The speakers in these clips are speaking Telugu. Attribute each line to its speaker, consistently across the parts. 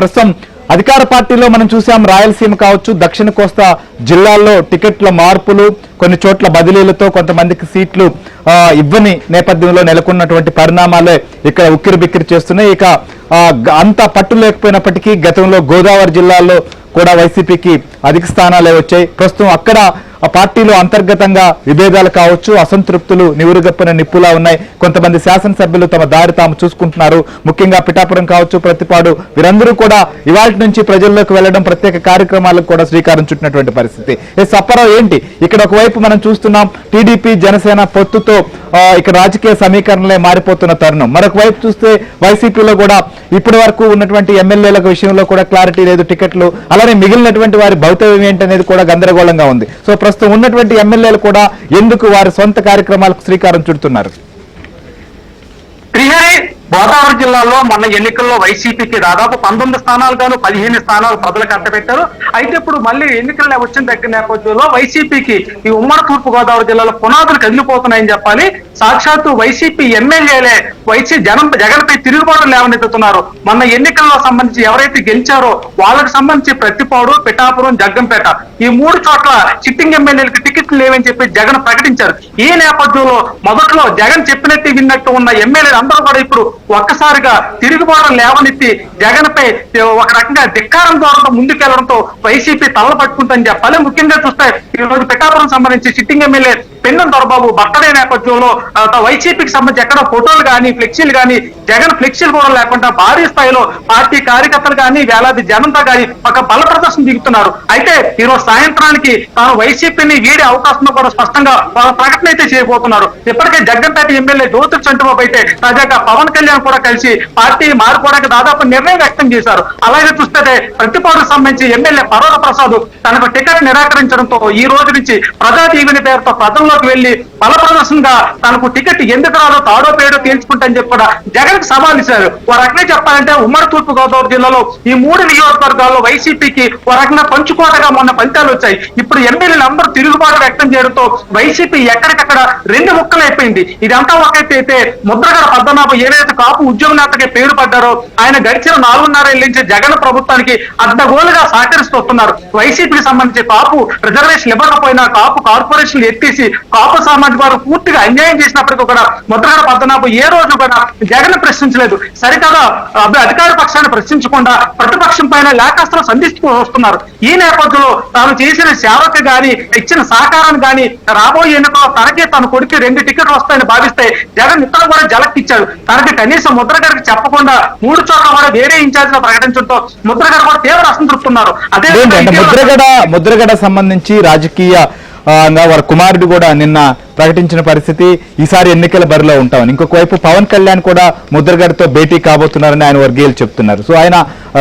Speaker 1: ప్రస్తుతం అధికార పార్టీలో మనం చూసాం రాయలసీమ కావచ్చు, దక్షిణ కోస్తా జిల్లాల్లో టికెట్ల మార్పులు, కొన్ని చోట్ల బదిలీలతో కొంతమందికి సీట్లు ఇవ్వని నేపథ్యంలో నెలకొన్నటువంటి పరిణామాలే ఇక్కడ ఉక్కిరి బిక్కిరి చేస్తున్నాయి. ఇక అంత పట్టు లేకపోయినప్పటికీ గతంలో గోదావరి జిల్లాలో కూడా వైసీపీకి అధిక స్థానాలే వచ్చాయి. ప్రస్తుతం అక్కడ ఆ పార్టీలో అంతర్గతంగా విభేదాలు కావచ్చు, అసంతృప్తులు నివురుగప్పిన నిప్పులా ఉన్నాయి. కొంతమంది శాసనసభ్యులు తమ దారి తాము చూసుకుంటున్నారు. ముఖ్యంగా పిఠాపురం కావచ్చు, ప్రతిపాడు వీరందరూ కూడా ఇవాళ నుంచి ప్రజల్లోకి వెళ్లడం, ప్రత్యేక కార్యక్రమాలకు కూడా శ్రీకారం చుట్టినటువంటి పరిస్థితి. సప్పరావు ఏంటి ఇక్కడ ఒకవైపు మనం చూస్తున్నాం టీడీపీ జనసేన పొత్తుతో ఇక్కడ రాజకీయ సమీకరణలే మారిపోతున్న తరుణం. మరొక వైపు చూస్తే వైసీపీలో కూడా ఇప్పటి వరకు ఉన్నటువంటి ఎమ్మెల్యేల విషయంలో కూడా క్లారిటీ లేదు, టికెట్లు, అలానే మిగిలినటువంటి వారి భౌతవ్యం ఏంటనేది కూడా గందరగోళంగా ఉంది. సో ప్రస్తుతం ఉన్నటువంటి ఎమ్మెల్యేలు కూడా ఎందుకు వారి సొంత కార్యక్రమాలకు శ్రీకారం చుడుతున్నారు?
Speaker 2: గోదావరి జిల్లాలో మొన్న ఎన్నికల్లో వైసీపీకి దాదాపు 19 స్థానాలు గాను 15 స్థానాలు ప్రజలు కట్టబెట్టారు. అయితే ఇప్పుడు మళ్ళీ ఎన్నికలు వచ్చిన దగ్గర నేపథ్యంలో వైసీపీకి ఈ ఉమ్మడి తూర్పు గోదావరి జిల్లాలో పునాదులు కదిలిపోతున్నాయని చెప్పాలి. సాక్షాత్తు వైసీపీ ఎమ్మెల్యేలే జగన్ పై తిరుగుబాటు లేవనెత్తుతున్నారు. మొన్న ఎన్నికల్లో సంబంధించి ఎవరైతే గెలిచారో వాళ్ళకి సంబంధించి ప్రతిపాడు, పిఠాపురం, జగ్గంపేట ఈ 3 చోట్ల సిట్టింగ్ ఎమ్మెల్యేలకు టికెట్లు లేవని చెప్పి జగన్ ప్రకటించారు. ఈ నేపథ్యంలో మొదట్లో జగన్ చెప్పినట్టు విన్నట్టు ఉన్న ఎమ్మెల్యేలు అందరూ కూడా ఇప్పుడు ఒక్కసారిగా తిరుగుబాటు లేవనెత్తి జగన్ పై ఒక రకంగా ధిక్కారం ద్వారా ముందుకెళ్లడంతో వైసీపీ తలలు పట్టుకుంటుందని చెప్పాలి. ముఖ్యంగా చూస్తే ఈ రోజు పిఠాపురం సంబంధించి సిట్టింగ్ ఎమ్మెల్యే పెన్నం దొరబాబు బర్త్డే నేపథ్యంలో వైసీపీకి సంబంధించి ఎక్కడ ఫోటోలు కానీ ఫ్లెక్సీలు కానీ జగన్ ఫ్లెక్సీలు కూడా లేకుండా భారీ స్థాయిలో పార్టీ కార్యకర్తలు కానీ వేలాది జనంతో కానీ ఒక బల ప్రదర్శన దిగుతున్నారు. అయితే ఈరోజు సాయంత్రానికి తాను వైసీపీని వీడే అవకాశం కూడా స్పష్టంగా వాళ్ళ ప్రకటన అయితే చేయబోతున్నారు. ఇప్పటికే జగ్గంపేట ఎమ్మెల్యే జ్యోతి చంటుబాబు అయితే తాజాగా పవన్ కళ్యాణ్ కూడా కలిసి పార్టీ మారుకోవడానికి దాదాపు నిర్ణయం వ్యక్తం చేశారు. అలాగే చూస్తే ప్రతిపాడుకు సంబంధించి ఎమ్మెల్యే పర్వత ప్రసాద్ తనకు టికెట్ నిరాకరించడంతో ఈ రోజు నుంచి ప్రజా దీవెని పేరుతో ప్రజల్లోకి వెళ్లి బల ప్రదర్శనగా తనకు టికెట్ ఎందుకు రాదో తాడో పేడో తేల్చుకుంటాని చెప్పి కూడా జగన్ కు సవాల్ ఇచ్చారు. ఓ రకంగా చెప్పాలంటే ఉమ్మడి తూర్పు గోదావరి జిల్లాలో ఈ 3 నియోజకవర్గాల్లో వైసీపీకి ఓ రకంగా పంచుకోటగా మొన్న ఫలితాలు వచ్చాయి. ఇప్పుడు ఎమ్మెల్యేలు అందరూ తిరుగుబాటు వ్యక్తం చేయడంతో వైసీపీ ఎక్కడికక్కడ 2 ముక్కలు అయిపోయింది. ఇదంతా ఒకటైతే ముద్రగడ పద్మనాభం ఏదైతే కాపు ఉద్యమ నేతకి పేరు పడ్డారో ఆయన గడిచిన 4.5 ఏళ్ల నుంచి జగన్ ప్రభుత్వానికి అడ్డగోలుగా సహకరిస్తున్నారు. వైసీపీకి సంబంధించి కాపు రిజర్వేషన్ ఇవ్వకపోయినా కాపు కార్పొరేషన్లు ఎత్తేసి కాపు సామాజిక వారు పూర్తిగా అన్యాయం చేసినప్పటికీ కూడా ముద్రగడ పద్మనాభం ఏ రోజు కూడా జగన్ ప్రశ్నించలేదు. సరికదా అధికార పక్షాన్ని ప్రశ్నించకుండా ప్రతిపక్షం పైన లేఖాస్త్రం సంధిస్తూ వస్తున్నారు. ఈ నేపథ్యంలో తాను చేసిన సేవకు గాని ఇచ్చిన సహకారాన్ని గాని రాబోయే ఎన్నికల్లో తనకి తన కొడుకు 2 టికెట్లు వస్తాయని భావిస్తే జగన్ ఇతను కూడా జలక్కిచ్చాడు. తనకి కనీసం ముద్రగడకి చెప్పకుండా 3 చోట్ల కూడా వేరే ఇన్ఛార్జ్ గా ప్రకటించడంతో ముద్రగడ కూడా తీవ్ర అసంతృప్తున్నారు. అదే
Speaker 1: ముద్రగడ సంబంధించి రాజకీయ వారి కుమారుడు కూడా నిన్న ప్రకటించిన పరిస్థితి, ఈసారి ఎన్నికల బరిలో ఉంటామని. ఇంకొక వైపు పవన్ కళ్యాణ్ కూడా ముద్రగడతో భేటీ కాబోతున్నారని ఆయన వర్గీయులు చెప్తున్నారు. సో ఆయన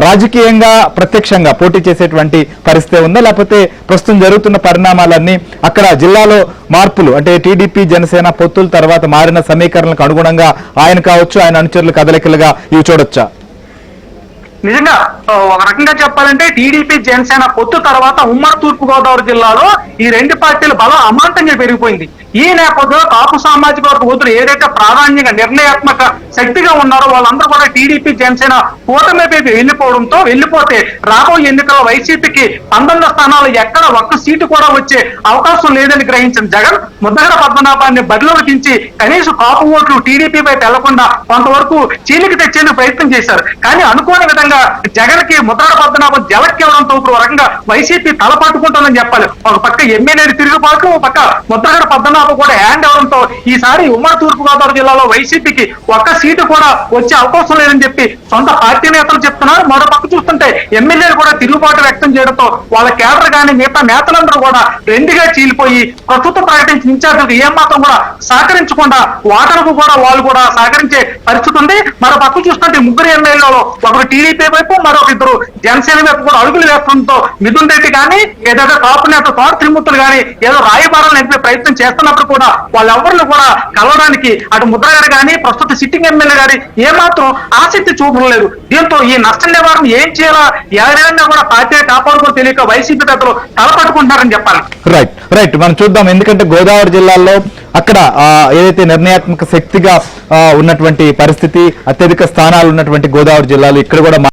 Speaker 1: రాజకీయంగా ప్రత్యక్షంగా పోటీ చేసేటువంటి పరిస్థితి ఉందా, లేకపోతే ప్రస్తుతం జరుగుతున్న పరిణామాలన్నీ అక్కడ జిల్లాలో మార్పులు అంటే టీడీపీ జనసేన పొత్తుల తర్వాత మారిన సమీకరణలకు అనుగుణంగా ఆయన కావచ్చు ఆయన అనుచరుల కదలికలుగా ఇవి చూడొచ్చా?
Speaker 2: నిజంగా ఒక రకంగా చెప్పాలంటే టీడీపీ జనసేన పొత్తు తర్వాత ఉమ్మడి తూర్పు గోదావరి జిల్లాలో ఈ 2 పార్టీల బలం అమాంతంగా పెరిగిపోయింది. ఈ నేపథ్యంలో కాపు సామాజిక వర్గ ఓటులు ఏదైతే ప్రాధాన్యంగా నిర్ణయాత్మక శక్తిగా ఉన్నారో వాళ్ళందరూ కూడా టీడీపీ జనసేన కూటమి వెళ్ళిపోతే రాబోయే ఎన్నికల్లో వైసీపీకి 19 స్థానాలు ఎక్కడ ఒక్క సీటు కూడా వచ్చే అవకాశం లేదని గ్రహించిన జగన్ ముద్రగడ పద్మనాభాన్ని బరిలోకి దించి కనీసం కాపు ఓట్లు టీడీపీ వైపు వెళ్లకుండా కొంతవరకు చీలికి తెచ్చేందుకు ప్రయత్నం చేశారు. కానీ అనుకోని విధంగా జగన్ కి ముద్రగడ పద్మనాభం జలక్కెవడంతో ఇప్పుడు రకంగా వైసీపీ తల పట్టుకుంటుందని చెప్పాలి. ఒక పక్క ఎమ్మెల్యేలు తిరుగుబాటు, ఒక పక్క ముద్రగడ పద్మనాభం కూడా హ్యాండ్ అవడంతో ఈసారి ఉమ్మడి తూర్పు గోదావరి జిల్లాలో వైసీపీకి ఒక్క సీటు కూడా వచ్చే అవకాశం లేదని చెప్పి సొంత పార్టీ నేతలు చెప్తున్నారు. మరో పక్క చూస్తుంటే ఎమ్మెల్యేలు కూడా తిరుగుబాటు వ్యక్తం చేయడంతో వాళ్ళ కేడర్ కానీ మిగతా నేతలందరూ కూడా 2గా చీలిపోయి ప్రస్తుతం ప్రకటించిన ఇన్ఛార్జీలకు ఏమాత్రం కూడా సహకరించకుండా ఓటర్లకు కూడా వాళ్ళు కూడా సహకరించే పరిస్థితి ఉంది. మరో పక్క చూస్తుంటే 3 ఎమ్మెల్యేలలో ఒకరు టీడీపీ వైపు, మరొక 2 జనసేన వైపు కూడా అడుగులు వేస్తుండటంతో మిథున్ రెడ్డి కానీ ఏదైతే కాపు నేత తోట త్రిమూర్తులు కానీ ఏదో రాయబారాలు నడిపే ప్రయత్నం చేస్తున్నప్పుడు కూడా వాళ్ళెవరిని కూడా కలవడానికి అటు ముద్రగడ కానీ ప్రస్తుత సిట్టింగ్ ఎమ్మెల్యే గాని ఏమాత్రం ఆసక్తి చూపలేదు. దీంతో ఈ నష్ట నివారణ ఏం చేయాలా ఎవరైనా కూడా పార్టీ కాపాడుకో తెలియక వైసీపీ పెద్దలు తలపట్టుకుంటున్నారని చెప్పాలి.
Speaker 1: రైట్ మనం చూద్దాం. ఎందుకంటే గోదావరి జిల్లాలో అక్కడ ఏదైతే నిర్ణయాత్మక శక్తిగా ఉన్నటువంటి పరిస్థితి, అత్యధిక స్థానాలు ఉన్నటువంటి గోదావరి జిల్లాలో ఇక్కడ కూడా